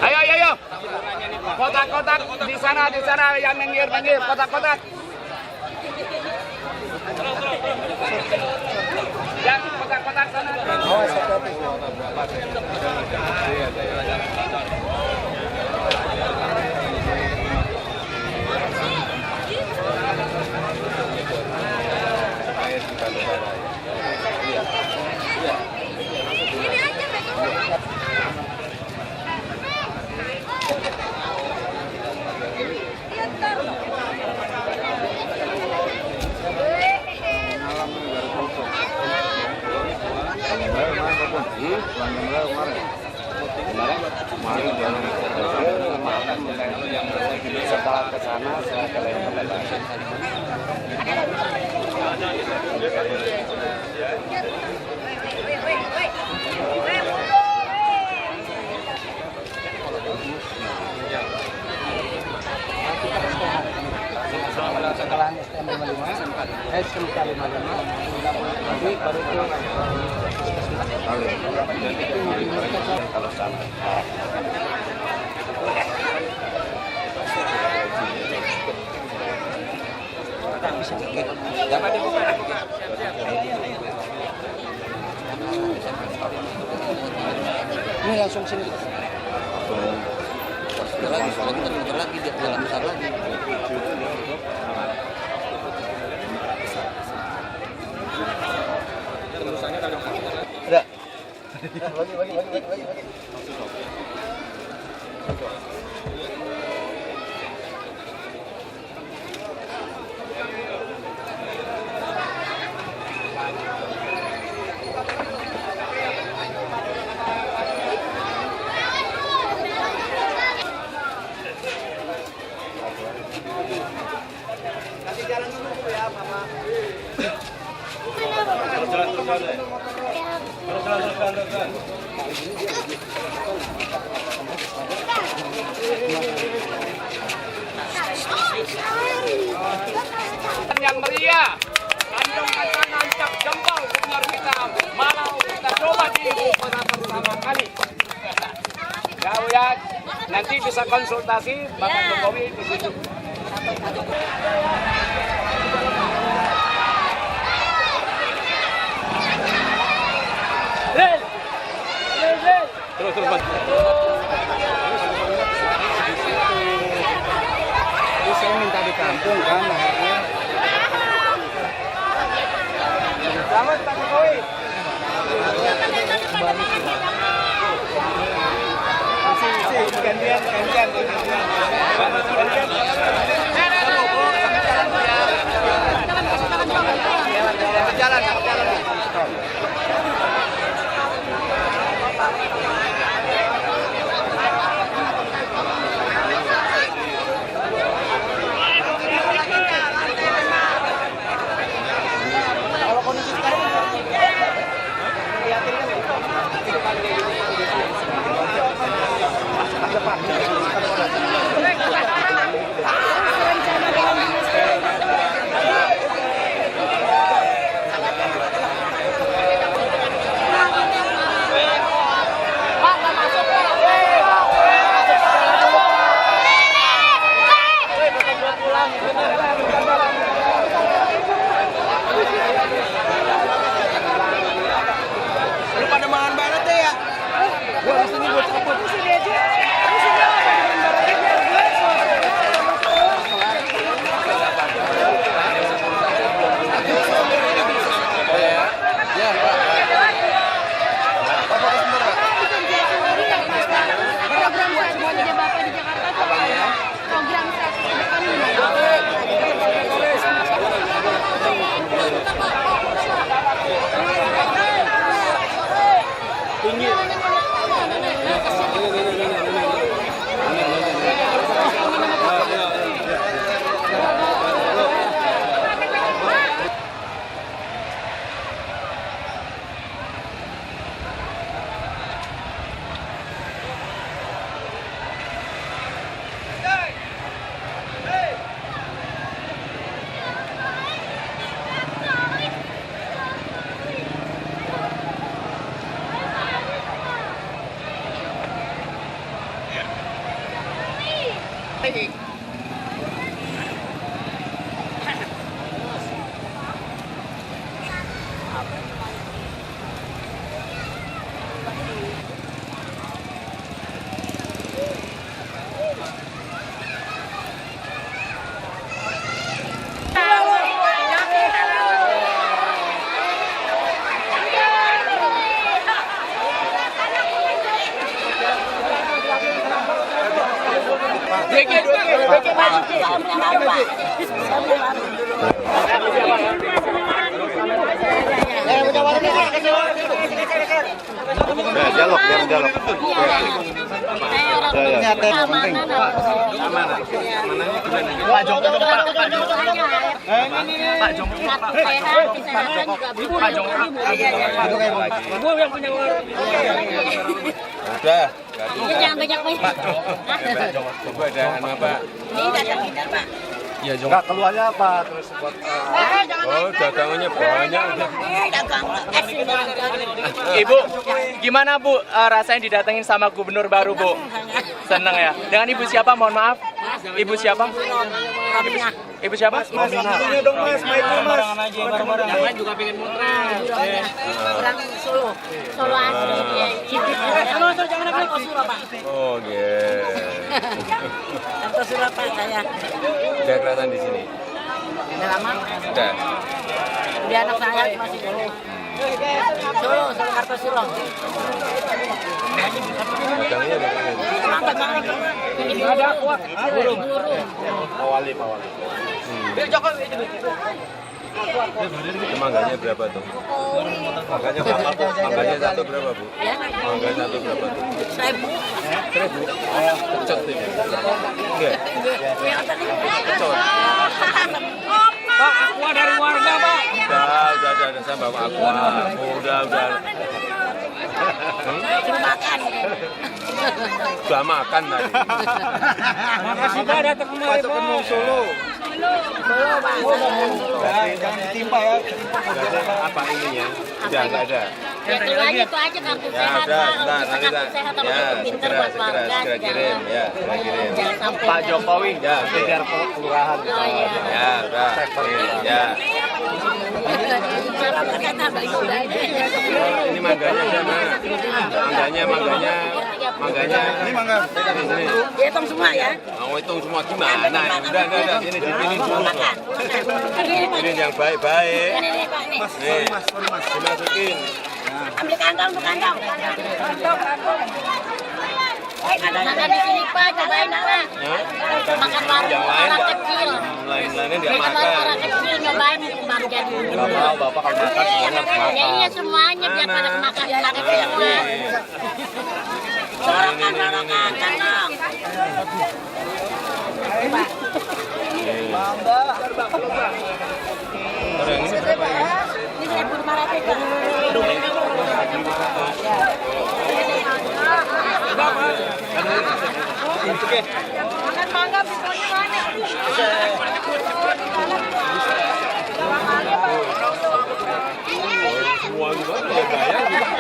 Ayo. Kotak-kotak di sana yang minggir, kotak-kotak. Ya, kotak-kotak sana. Setelah ke sana saya ke Lembang. Setelah STM 55, baru kalau sana. Dapat dibuka. Ini langsung sini. Muter lagi dia jalan besar lagi. Ada. Bagi. Yang meriah, kandung kacang cap jempol benar kita mau kita coba di ibu kota pertama kali. Ya, nanti bisa konsultasi Bapak Jokowi di situ. Terus. Saya minta di kampung kan akhirnya. Selamat Pak Jokowi. Gantian. Jalan. perkembangan barat deh ya. Dialog, dialog. Pak Joko, Pak Joko. Ibu yang punya warung. Udah. Jangan banyak-banyak. Coba ada apa? Ini datang kita, Pak. Iya, Joko. Keluarnya apa? Terus buat oh, dagangannya banyak udah. Ibu, gimana Bu rasanya didatengin sama gubernur baru Bu? Seneng ya. Dengan Ibu siapa? Mohon maaf. Ibu siapa? Ibu siapa? Punya dong Mas, Michael Mas. Yang lain juga pengen motret. Orang Solo. Solo asli dia. Solo jangan ada Solo, Pak. Oh, iya. Atau Surabaya saya. Udah kelihatan di sini. Udah lama. Udah. Dia anak saya masih Solo. Solo Kartosuro. Dagangnya bagaimana? Mantap banget. Ini ada kuat. Burung. Pawali. Mangganya berapa tuh? Mangganya berapa Bu? Mangganya satu berapa Bu? Ya. Mangganya satu berapa tuh? 1000. 1000. Kecot tuh ya? Enggak. Kecot. Pak, aqua dari warga, Pak. Udah. Saya bawa aqua. Udah. Suruh makan. Udah makan tadi. Makasih Pak datang kemari, Pak. Solo. Solo, Pak. Jangan ditimpa ya. Apa ininya? Udah nggak ada. Ya itu aja kampung Ya sehat, udah, Pak. nanti Kampung sehat sama ya kampung pintar buat warga. segera kirim ya, segera kirim. Jangan sampai. Pak Jokowi. Ya, kejar kelurahan. Oh iya. Ya, udah. Ya. Kalau kata baik udah aja. Ini mangganya sana. Mangganya. Ini mangga. Sini, sini. Hitung semua ya. Mau hitung semua gimana? Udah. Ini dipilih dulu. Ini yang baik-baik. Ini Pak nih. Nih, dimasukin. Ambil kantong tuh kantong. Makan di sini Pak, cobain Pak. Ya. Makan warung Yang lain orang nggak? kecil. Lain-lainnya dia Makan makan. orang kecil nyobain bahagia dulu. Nggak mau, Bapak kalau makan semuanya makan. Ya iya semuanya biar pada makan semua. Sorokan kantong. Orang ini berapa ya? Ini 1.500 Pak. Makan mangga pokoknya mana? Semua gimana ya bayar gitu.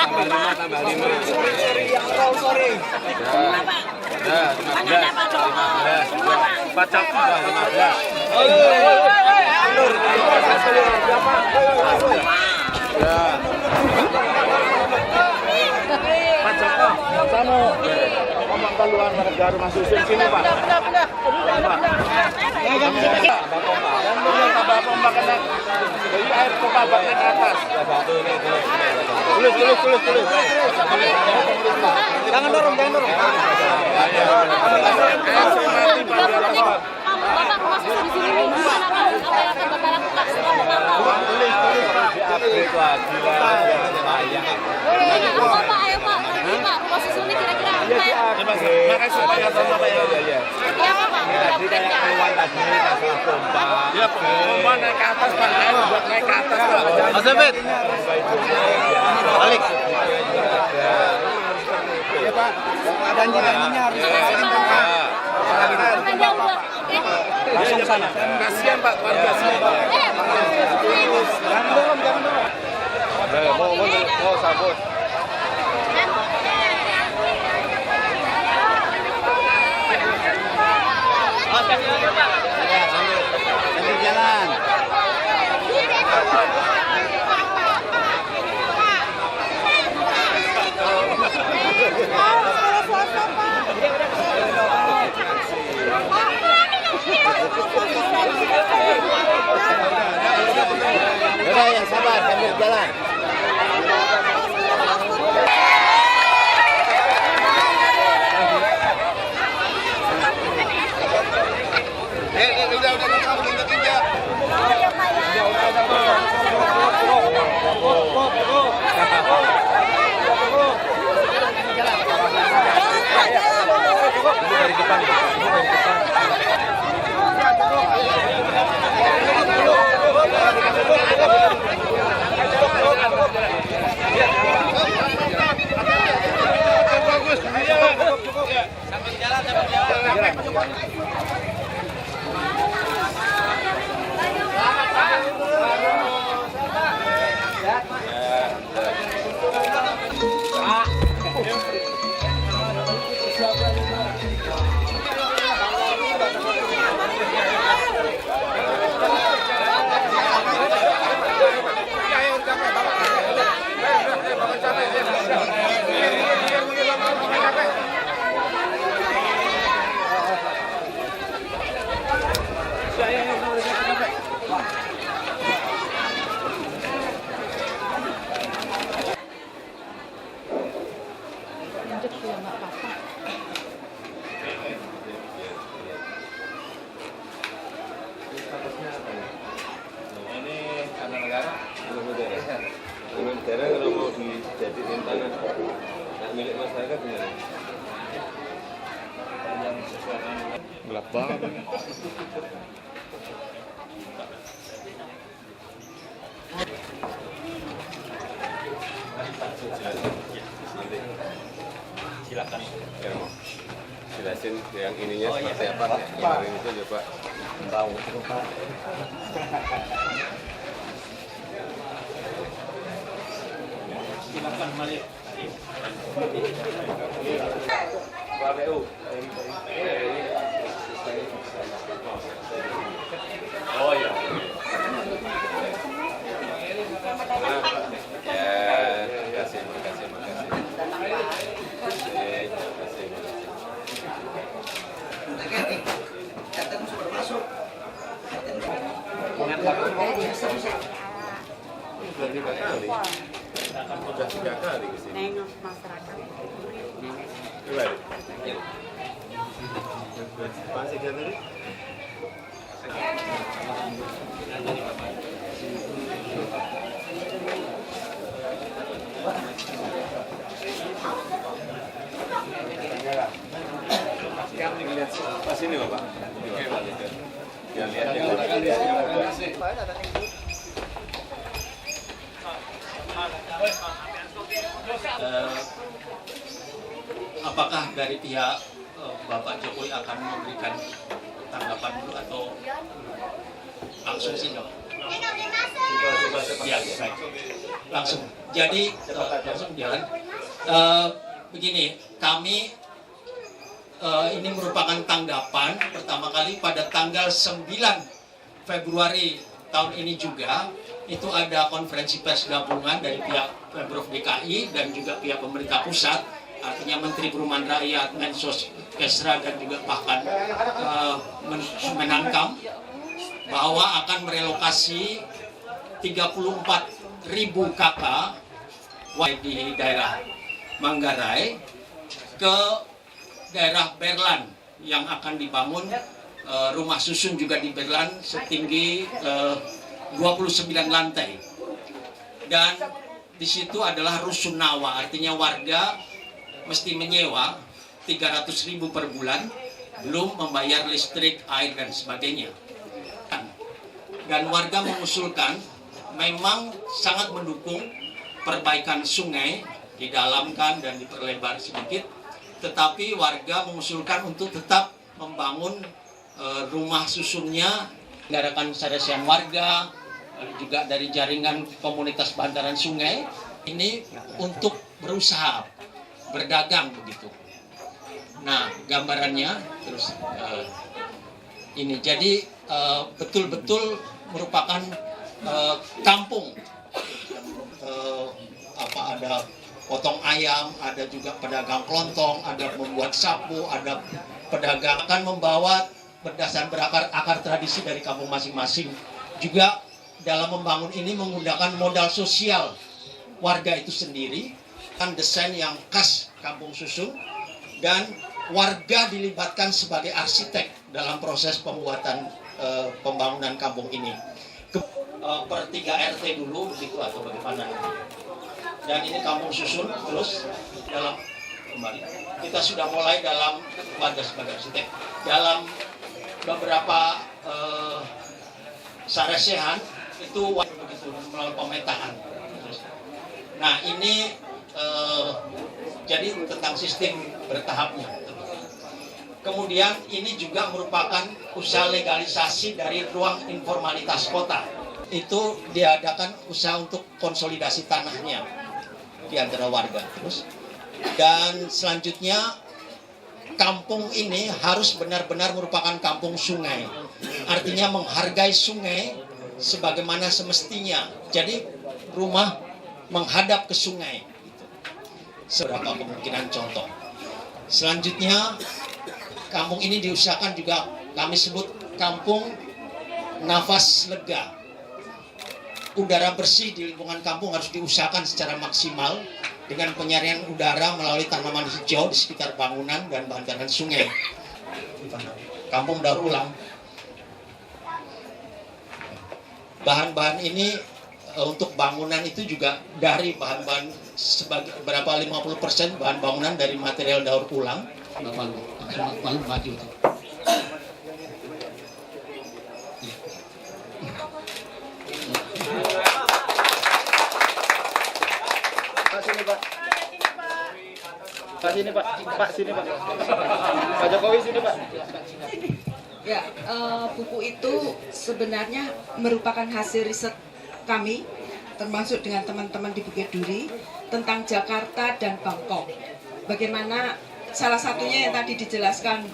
Tambah 5. Tambah 5. Sorry. Pak. Pak Cokro 15. Pak Joko, saya mau ngomong keluar warga rumah susun sini Pak. Bapak Pompa kena dari air pompa naik ke atas. Tulis. Jangan dorong. Bapak masuk di sini nih. Gimana Pak? Apa yang akan Bapak lakukan setelah Bapak tahu? Update lagi lah. Bapak, ayo Pak, nanti Pak, rumah susun ini kira-kira apa ya? Makasih Pak ya. Seperti apa Pak? Tadi kayak keluar tadi kasih pompa. Ya pompa naik ke atas Pak, buat naik ke atas Pak. Mas David. Balik. Ya Pak, janji-janjinya harus dilaksanakan Pak. Sampai jauh Pak, oke? Langsung sana. Kasihan Pak, warga sini Pak. Jangan dorong. Mau sabut. Sambil jalan. Udah yang sabar sambil jalan. Dari depan. Negara kalau mau dijadiin tanah hak milik masyarakat gimana? Gelap banget. Silakan. Ya, mau jelasin yang ininya seperti apa? Kemarin itu coba tahu. Silakan Malik. KPU. Oh iya. Ya, makasih. Sudah 3 kali ke sini. Nengok masyarakat. Gimana? Masih kan tadi? Pas ini Bapak. Yang lihat. Apakah dari pihak Bapak Jokowi akan memberikan tanggapan dulu atau langsung sih dong? Ya, baik. Langsung. Jadi langsung jalan. Begini, kami ini merupakan tanggapan pertama kali pada tanggal 9 Februari tahun ini juga. Itu ada konferensi pers gabungan dari pihak Pemprov DKI dan juga pihak pemerintah pusat, artinya Menteri Perumahan Rakyat, Mensos, Kesra, dan juga bahkan Menankam, bahwa akan merelokasi 34.000 KK di daerah Manggarai ke daerah Berlan yang akan dibangun rumah susun juga di Berlan setinggi 29 lantai. Dan di situ adalah rusunawa, artinya warga mesti menyewa 300.000 per bulan, belum membayar listrik, air, dan sebagainya. Dan warga mengusulkan, memang sangat mendukung perbaikan sungai, didalamkan dan diperlebar sedikit, tetapi warga mengusulkan untuk tetap membangun rumah susunnya, mengadakan saresian warga, juga dari jaringan komunitas bantaran sungai, ini untuk berusaha, berdagang begitu. Nah, gambarannya terus ini, jadi betul-betul merupakan kampung. Ada potong ayam, ada juga pedagang kelontong, ada membuat sapu, ada pedagang akan membawa berdasar berakar tradisi dari kampung masing-masing. Juga dalam membangun ini menggunakan modal sosial warga itu sendiri, kan desain yang khas kampung susun, dan warga dilibatkan sebagai arsitek dalam proses pembuatan pembangunan kampung ini. Per 3 RT dulu begitu atau bagaimana? Dan ini kampung susun terus dalam kembali. Kita sudah mulai dalam wadah sebagai arsitek dalam beberapa saresehan itu begitu melalui pemetaan. Nah ini jadi tentang sistem bertahapnya. Kemudian ini juga merupakan usaha legalisasi dari ruang informalitas kota. Itu diadakan usaha untuk konsolidasi tanahnya di antara warga. Terus dan selanjutnya kampung ini harus benar-benar merupakan kampung sungai. Artinya menghargai sungai sebagaimana semestinya. Jadi rumah menghadap ke sungai. Seberapa kemungkinan contoh. Selanjutnya kampung ini diusahakan juga kami sebut kampung nafas lega. Udara bersih di lingkungan kampung harus diusahakan secara maksimal dengan penyaringan udara melalui tanaman hijau di sekitar bangunan dan bantaran sungai. Kampung daur ulang. Bahan-bahan ini untuk bangunan itu juga dari bahan-bahan sebagai berapa 50% bahan bangunan dari material daur ulang. Malu maju. Pak sini Pak. Pak sini Pak. Pak Jokowi sini Pak. Ya, buku itu sebenarnya merupakan hasil riset kami, termasuk dengan teman-teman di Bukit Duri, tentang Jakarta dan Bangkok. Bagaimana salah satunya yang tadi dijelaskan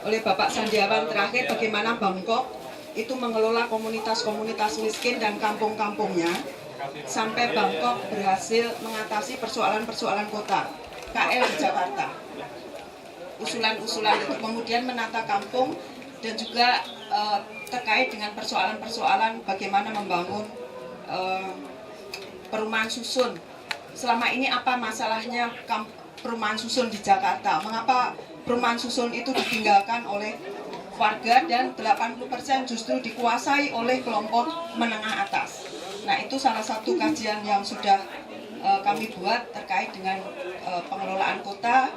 oleh Bapak Sandiawan terakhir, bagaimana Bangkok itu mengelola komunitas-komunitas miskin dan kampung-kampungnya, sampai Bangkok berhasil mengatasi persoalan-persoalan kota, KL di Jakarta. Usulan-usulan itu kemudian menata kampung dan juga terkait dengan persoalan-persoalan bagaimana membangun perumahan susun. Selama ini apa masalahnya perumahan susun di Jakarta? Mengapa perumahan susun itu ditinggalkan oleh warga dan 80% justru dikuasai oleh kelompok menengah atas? Nah, itu salah satu kajian yang sudah kami buat terkait dengan pengelolaan kota,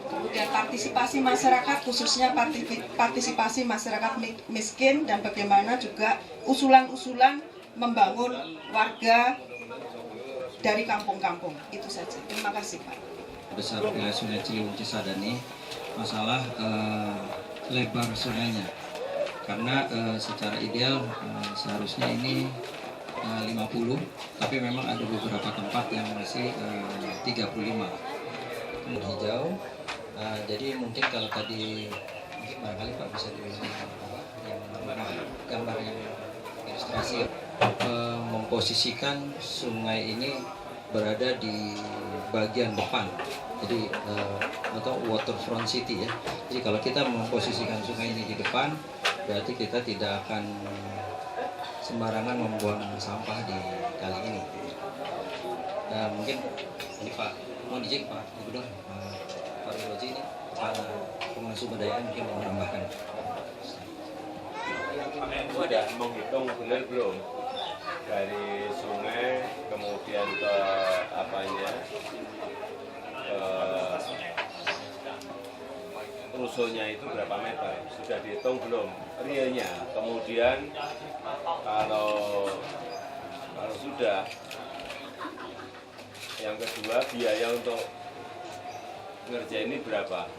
kemudian partisipasi masyarakat, khususnya partisipasi masyarakat miskin, dan bagaimana juga usulan-usulan membangun warga dari kampung-kampung. Itu saja. Terima kasih Pak. Besar wilayah Sungai Ciliwung Cisadane, masalah lebar sungainya, karena secara ideal seharusnya ini 50, tapi memang ada beberapa tempat yang masih 35. Hijau Jadi mungkin kalau tadi mungkin barangkali Pak bisa yang gambar yang ilustrasi memposisikan sungai ini berada di bagian depan, jadi atau waterfront city ya. Jadi kalau kita memposisikan sungai ini di depan, berarti kita tidak akan sembarangan membuang sampah di kali ini. Mungkin ini Pak, mohon izin Pak Gubernur, Pak Wiloji ini Kepala Pengelola Sumber Daya mungkin mau menambahkan. Sudah menghitung benar belum dari sungai kemudian ke apanya rusuhnya itu berapa meter, sudah dihitung belum realnya? Kemudian kalau sudah, yang kedua biaya untuk ngerjain ini berapa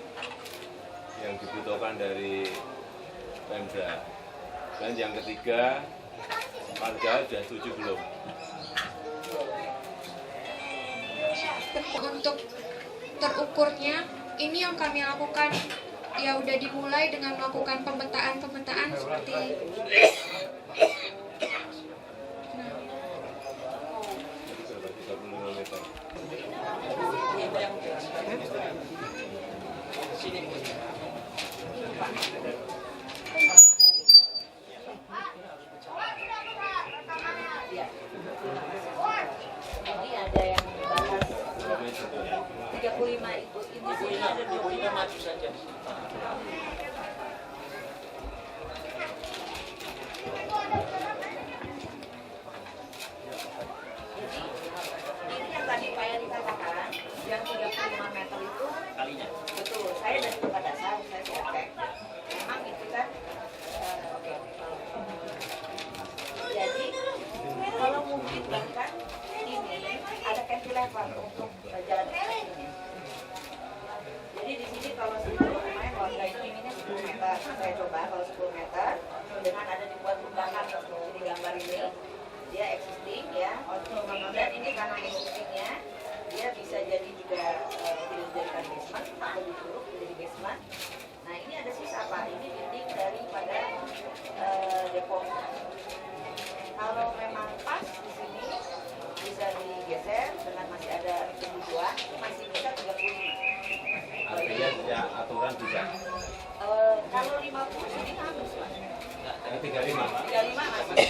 yang dibutuhkan dari Pemda, dan yang ketiga warga sudah setuju belum? Untuk terukurnya, ini yang kami lakukan ya udah dimulai dengan melakukan pemetaan seperti Ini ada yang dibahas 35 itu, ini sini ada 25 maju saja. Ini yang tadi Pak Eri katakan, yang 35 meter itu kalinya. Betul, saya dari tempat dasar, saya cek. Memang itu kan, oke. Jadi, kalau mungkin bahkan ini ada cantilever untuk jalan kaki. Jadi di sini kalau 10 kemarin warga itu inginnya 10 meter, saya coba kalau 10 meter dengan ada dibuat undangan di gambar ini, dia existing ya. Dan ini karena existingnya, dia bisa jadi juga tidak dijadikan basement atau dituruk menjadi basement. Nah ini ada sisa apa? Ini dinding daripada Depok. Kalau memang pas di sini bisa digeser dengan masih ada kebutuhan, masih bisa 35. Artinya ya aturan bisa. Kalau 50 sini habis Pak. 35 Pak. 35 habis.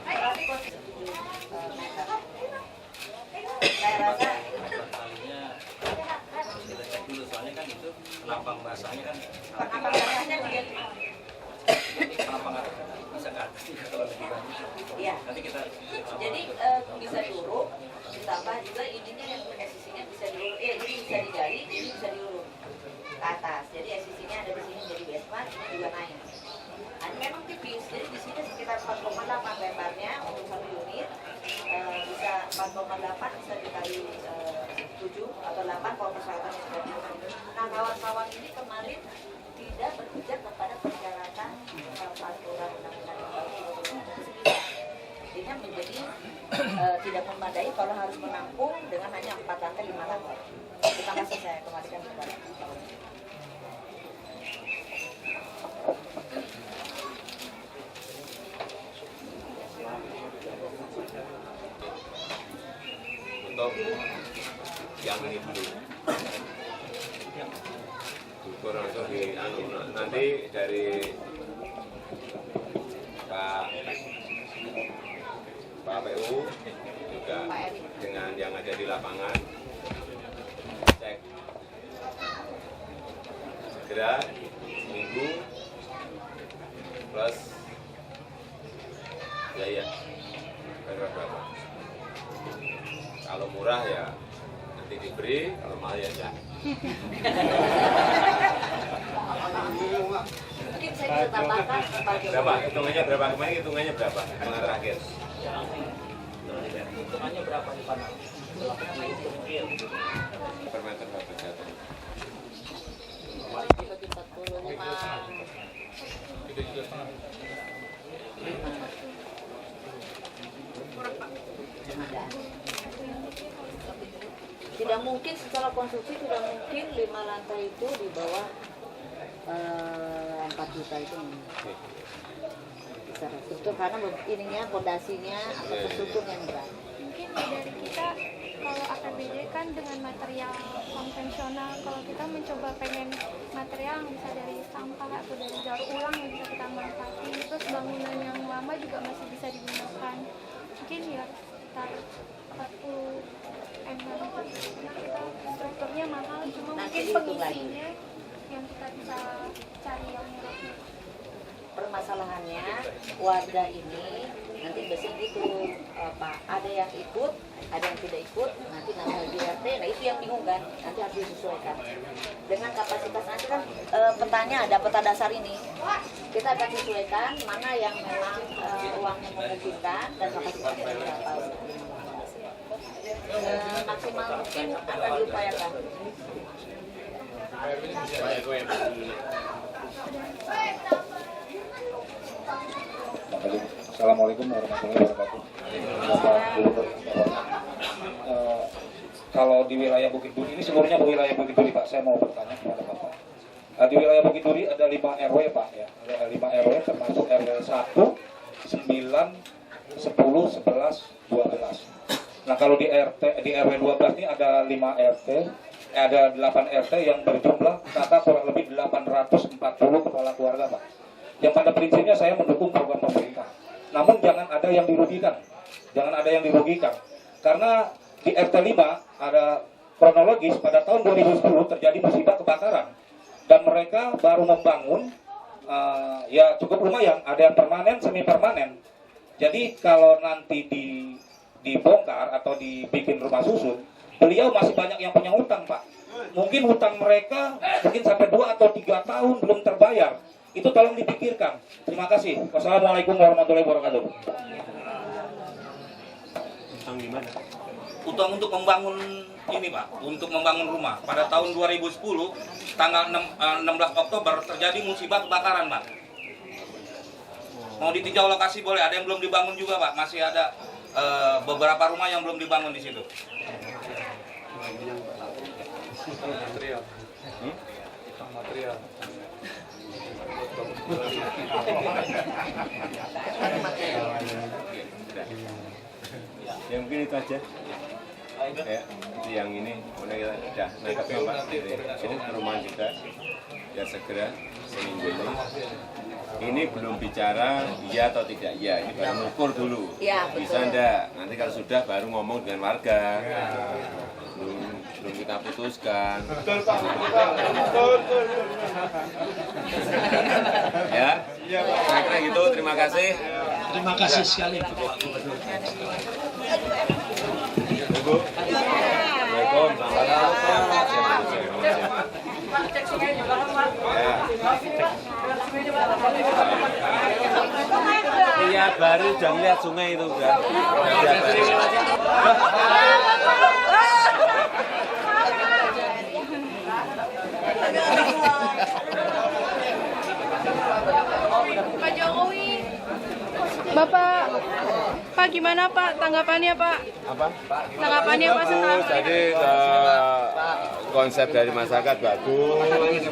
Berarti posisi 7 meter. Saya rasa Kita cek dulu soalnya kan itu lapang basahnya kan. penambang basahnya 35. Bisa ke atas kalau lebih bagus. Iya. Nanti kita Jadi bisa diuruk, ditambah juga ininya yang SCC-nya bisa diuruk. Jadi bisa digali, ini bisa diuruk ke atas. Jadi SCC-nya ada di sini jadi basement, ini juga naik. Nah, ini memang tipis. Jadi di sini sekitar 4,8 lebarnya untuk satu unit. Bisa 4,8 bisa dikali 7 atau 8 kalau persyaratannya sudah dipenuhi. Nah, kawan-kawan ini kemarin tidak berpijak kepada persyaratan peraturan undang-undang yang baru. Artinya menjadi tidak memadai kalau harus menampung dengan hanya 4 lantai 5 lantai. Terima kasih, saya kembalikan kepada untuk yang ini dulu. Ukur langsung di nanti dari Pak PU juga dengan yang ada di lapangan cek segera seminggu plus biaya berapa. Kalau murah ya nanti diberi, kalau mahal ya jangan. mungkin saya bisa tambahkan sebagai Berapa? Hitungannya berapa? Kemarin hitungannya berapa? Hitungan terakhir. hitungannya berapa di panel? Per meter berapa jatuh? lebih 45. Tidak yang mungkin secara konstruksi tidak mungkin 5 lantai itu di bawah 4 juta itu secara struktur karena ininya fondasinya atau strukturnya berat. Mungkin dari kita kalau APBD kan dengan material konvensional, kalau kita mencoba pengen material yang bisa dari sampah atau dari daur ulang yang bisa kita manfaatin, terus bangunan yang lama juga masih bisa digunakan. Mungkin ya sekitar 40 M karena kita strukturnya mahal, cuma mungkin pengisinya yang kita bisa cari yang murah. Permasalahannya warga ini nanti biasanya gitu Pak, ada yang ikut, ada yang tidak ikut, nanti nama di RT, nah itu yang bingung kan, nanti harus disesuaikan dengan kapasitas. Nanti kan petanya ada peta dasar ini, kita akan sesuaikan mana yang memang uangnya memungkinkan dan kapasitasnya berapa. Maksimal mungkin akan diupayakan. Assalamualaikum warahmatullahi wabarakatuh. Kalau di wilayah Bukit Duri, ini seluruhnya wilayah Bukit Duri Pak, saya mau bertanya kepada Bapak. Di wilayah Bukit Duri ada 5 RW Pak ya, ada 5 RW termasuk RW 1, 9, 10, 11, 12. Nah kalau di RW 12 ini ada 5 RT, ada 8 RT yang berjumlah kata kurang lebih 840 kepala keluarga Pak. Yang pada prinsipnya saya mendukung program pemerintah. Namun jangan ada yang dirugikan. Jangan ada yang dirugikan. Karena di RT 5 ada kronologis pada tahun 2010 terjadi musibah kebakaran. Dan mereka baru membangun ya cukup lumayan, ada yang permanen, semi permanen. Jadi kalau nanti dibongkar atau dibikin rumah susun, beliau masih banyak yang punya hutang Pak. Mungkin hutang mereka mungkin sampai 2 atau 3 tahun belum terbayar. Itu tolong dipikirkan. Terima kasih. Wassalamualaikum warahmatullahi wabarakatuh. Utang gimana? Utang untuk membangun ini Pak, untuk membangun rumah. Pada tahun 2010, tanggal 16 Oktober terjadi musibah kebakaran Pak. Mau ditinjau lokasi boleh, ada yang belum dibangun juga Pak. Masih ada beberapa rumah yang belum dibangun di situ. Material. Material. Ya mungkin itu aja. Ya, yang ini kemudian kita sudah nangkapnya Pak dari ini perumahan kita ya segera seminggu ini. Ini belum bicara iya atau tidak iya, ini baru ukur dulu. Ya, bisa enggak? Nanti kalau sudah baru ngomong dengan warga. Belum kita putuskan. Ya, kira-kira gitu. Terima kasih. Terima kasih sekali. Ibu. Assalamualaikum. Iya, baru udah lihat sungai itu udah. Pak Jokowi, Pak gimana Pak tanggapannya Pak? Apa? Tanggapannya Pak setelah jadi konsep dari masyarakat bagus,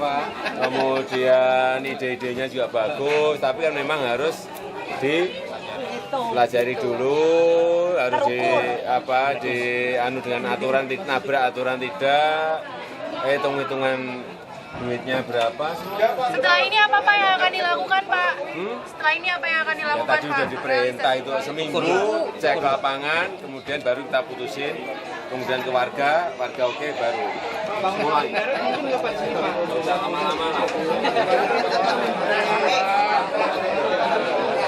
kemudian ide-idenya juga bagus, tapi kan memang harus dipelajari dulu, harus dengan aturan, nabrak aturan tidak, hitung-hitungan duitnya berapa. Setelah ini apa Pak yang akan dilakukan Pak? Setelah ini apa yang akan Ya dilakukan tadi Pak? udah diperintah itu seminggu, cek ke lapangan, kemudian baru kita putusin, kemudian ke warga oke baru mulai. Nggak usah lama-lama lah.